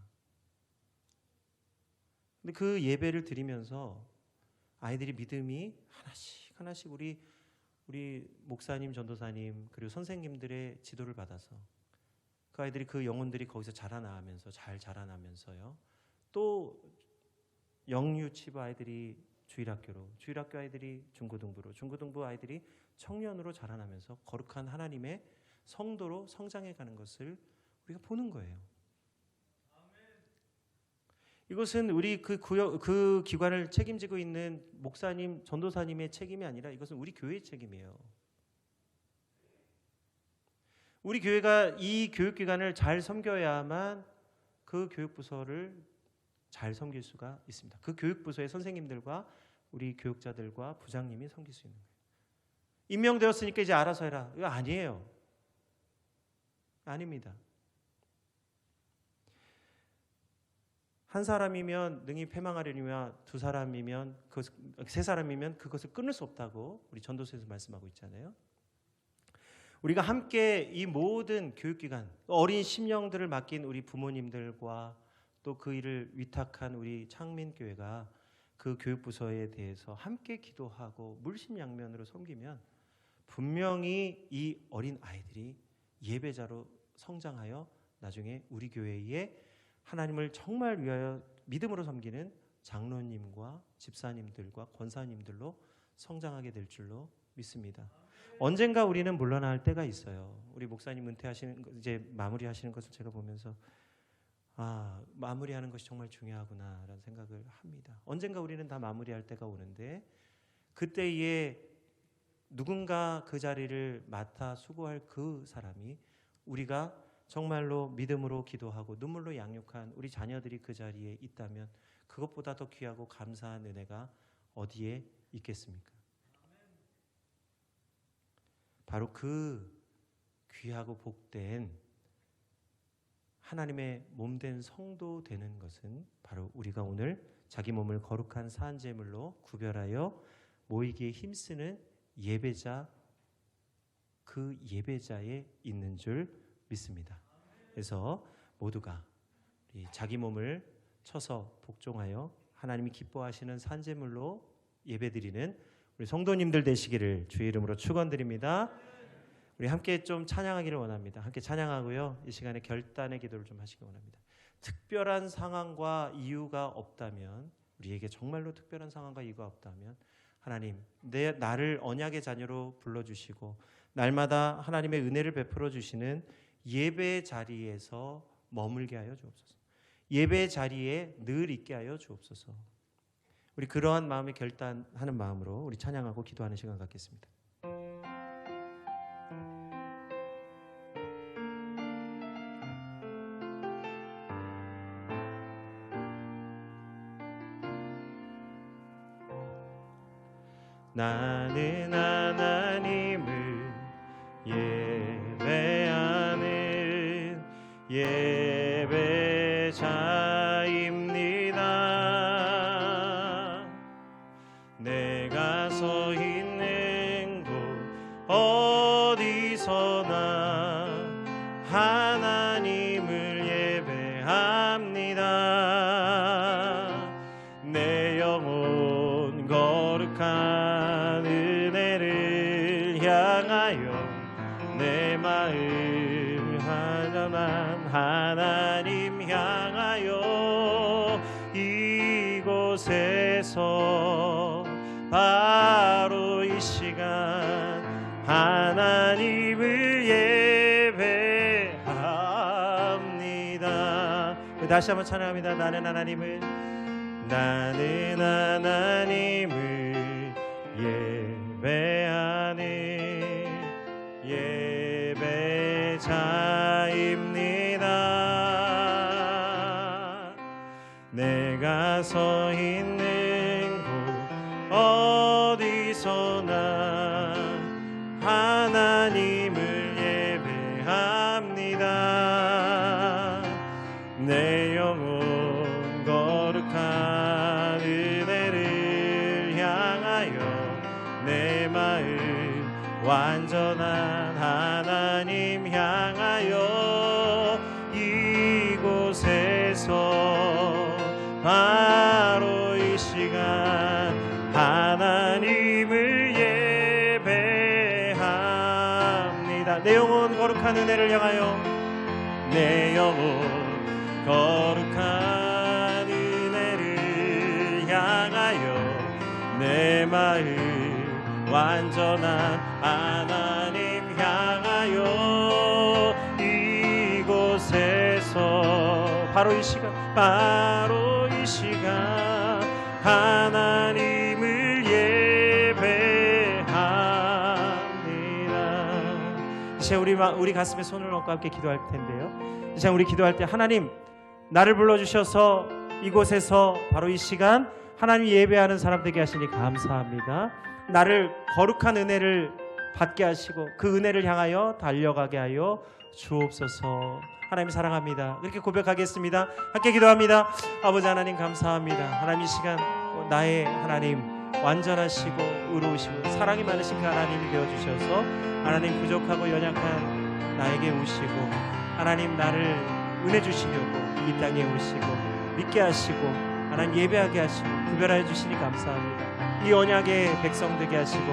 근데 그 예배를 드리면서 아이들이 믿음이 하나씩 하나씩 우리 목사님, 전도사님 그리고 선생님들의 지도를 받아서 그 아이들이 그 영혼들이 거기서 잘 자라나면서요. 또 영유치부 아이들이 주일학교로, 주일학교 아이들이 중고등부로, 중고등부 아이들이 청년으로 자라나면서 거룩한 하나님의 성도로 성장해 가는 것을 우리가 보는 거예요. 이것은 우리 그 기관을 책임지고 있는 목사님, 전도사님의 책임이 아니라 이것은 우리 교회의 책임이에요. 우리 교회가 이 교육기관을 잘 섬겨야만 그 교육부서를 잘 섬길 수가 있습니다. 그 교육부서의 선생님들과 우리 교육자들과 부장님이 섬길 수 있는 거예요. 임명되었으니까 이제 알아서 해라. 이거 아니에요. 아닙니다. 한 사람이면 능히 패망하려니와 두 사람이면 세 사람이면 그것을 끊을 수 없다고 우리 전도서에서 말씀하고 있잖아요. 우리가 함께 이 모든 교육기관, 어린 심령들을 맡긴 우리 부모님들과 또 그 일을 위탁한 우리 창민교회가 그 교육부서에 대해서 함께 기도하고 물심양면으로 섬기면 분명히 이 어린 아이들이 예배자로 성장하여 나중에 우리 교회에 하나님을 정말 위하여 믿음으로 섬기는 장로님과 집사님들과 권사님들로 성장하게 될 줄로 믿습니다. 언젠가 우리는 물러나야 할 때가 있어요. 우리 목사님 은퇴하시는 이제 마무리하시는 것을 제가 보면서 마무리하는 것이 정말 중요하구나라는 생각을 합니다. 언젠가 우리는 다 마무리할 때가 오는데 그때에 누군가 그 자리를 맡아 수고할 그 사람이 우리가 정말로 믿음으로 기도하고 눈물로 양육한 우리 자녀들이 그 자리에 있다면 그것보다 더 귀하고 감사한 은혜가 어디에 있겠습니까? 바로 그 귀하고 복된 하나님의 몸된 성도 되는 것은 바로 우리가 오늘 자기 몸을 거룩한 사한제물로 구별하여 모이기에 힘쓰는 예배자, 그 예배자에 있는 줄 믿습니다. 그래서 모두가 자기 몸을 쳐서 복종하여 하나님이 기뻐하시는 산제물로 예배드리는 우리 성도님들 되시기를 주의 이름으로 축원드립니다. 우리 함께 좀 찬양하기를 원합니다. 함께 찬양하고요. 이 시간에 결단의 기도를 좀 하시기 원합니다. 특별한 상황과 이유가 없다면, 우리에게 정말로 특별한 상황과 이유가 없다면 하나님, 나를 언약의 자녀로 불러주시고 날마다 하나님의 은혜를 베풀어 주시는 예배 자리에서 머물게 하여 주옵소서. 예배 자리에 늘 있게 하여 주옵소서. 우리 그러한 마음에 결단하는 마음으로 우리 찬양하고 기도하는 시간 갖겠습니다. 나는 하나님을 예배하는 예배자입니다. 내가 서 있는 곳 어디서나 하나님을 예배합니다. 내 영혼 거룩한 내 마음 한전한 하나님 향하여 이곳에서 바로 이 시간 하나님을 예배합니다. 다시 한번 찬양합니다. 나는 하나님을 예배하는 예배자입니다. 내가 서 있는 곳 어디서나 하나님을 예배합니다. 내 영혼 거룩한 은혜를 향하여 내 마음 완전한 하나님 향하여 이곳에서 바로 이 시간 하나님을 예배합니다. 내 영혼 거룩한 은혜를 향하여 내 영혼 거룩한 은혜를 향하여 내 마음 완전한 하나님 향하여 이곳에서 바로 이 시간 시간 하나님을 예배합니다. 이제 우리 가슴에 손을 얹고 함께 기도할 텐데요. 이제 우리 기도할 때 하나님 나를 불러주셔서 이곳에서 바로 이 시간 하나님 예배하는 사람 되게 하시니 감사합니다. 나를 거룩한 은혜를 받게 하시고 그 은혜를 향하여 달려가게 하여 주옵소서. 하나님 사랑합니다. 그렇게 고백하겠습니다. 함께 기도합니다. 아버지 하나님 감사합니다. 하나님 이 시간 나의 하나님 완전하시고 의로우시고 사랑이 많으신 그 하나님이 되어주셔서 하나님 부족하고 연약한 나에게 오시고 하나님 나를 은혜 주시려고 이 땅에 오시고 믿게 하시고 하나님 예배하게 하시고 구별하여 주시니 감사합니다. 이 언약의 백성 되게 하시고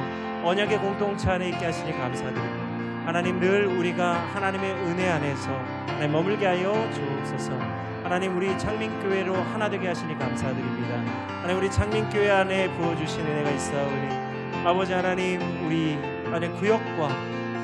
언약의 공동체 안에 있게 하시니 감사드립니다. 하나님 늘 우리가 하나님의 은혜 안에서 하나님 머물게 하여 주옵소서. 하나님 우리 창민교회로 하나 되게 하시니 감사드립니다. 하나님 우리 창민교회 안에 부어주신 은혜가 있사오니 아버지 하나님 우리 하나님 구역과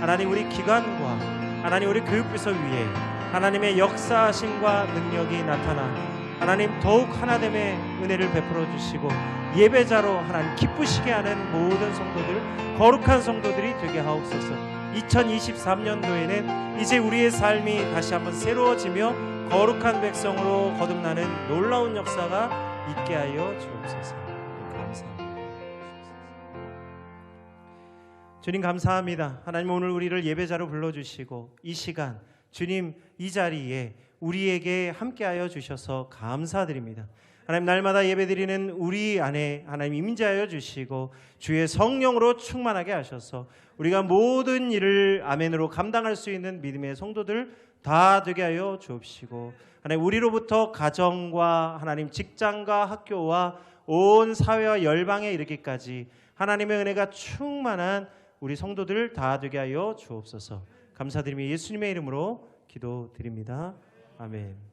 하나님 우리 기관과 하나님 우리 교육부서 위에 하나님의 역사하심과 능력이 나타나 하나님 더욱 하나됨의 은혜를 베풀어 주시고 예배자로 하나님 기쁘시게 하는 모든 성도들 거룩한 성도들이 되게 하옵소서. 2023년도에는 이제 우리의 삶이 다시 한번 새로워지며 거룩한 백성으로 거듭나는 놀라운 역사가 있게 하여 주옵소서. 감사합니다. 주님 감사합니다. 하나님 오늘 우리를 예배자로 불러주시고 이 시간 주님 이 자리에 우리에게 함께하여 주셔서 감사드립니다. 하나님 날마다 예배드리는 우리 안에 하나님 임재하여 주시고 주의 성령으로 충만하게 하셔서 우리가 모든 일을 아멘으로 감당할 수 있는 믿음의 성도들 다 되게 하여 주옵시고 하나님 우리로부터 가정과 하나님 직장과 학교와 온 사회와 열방에 이르기까지 하나님의 은혜가 충만한 우리 성도들 다 되게 하여 주옵소서. 감사드리며 예수님의 이름으로 기도드립니다. 아멘.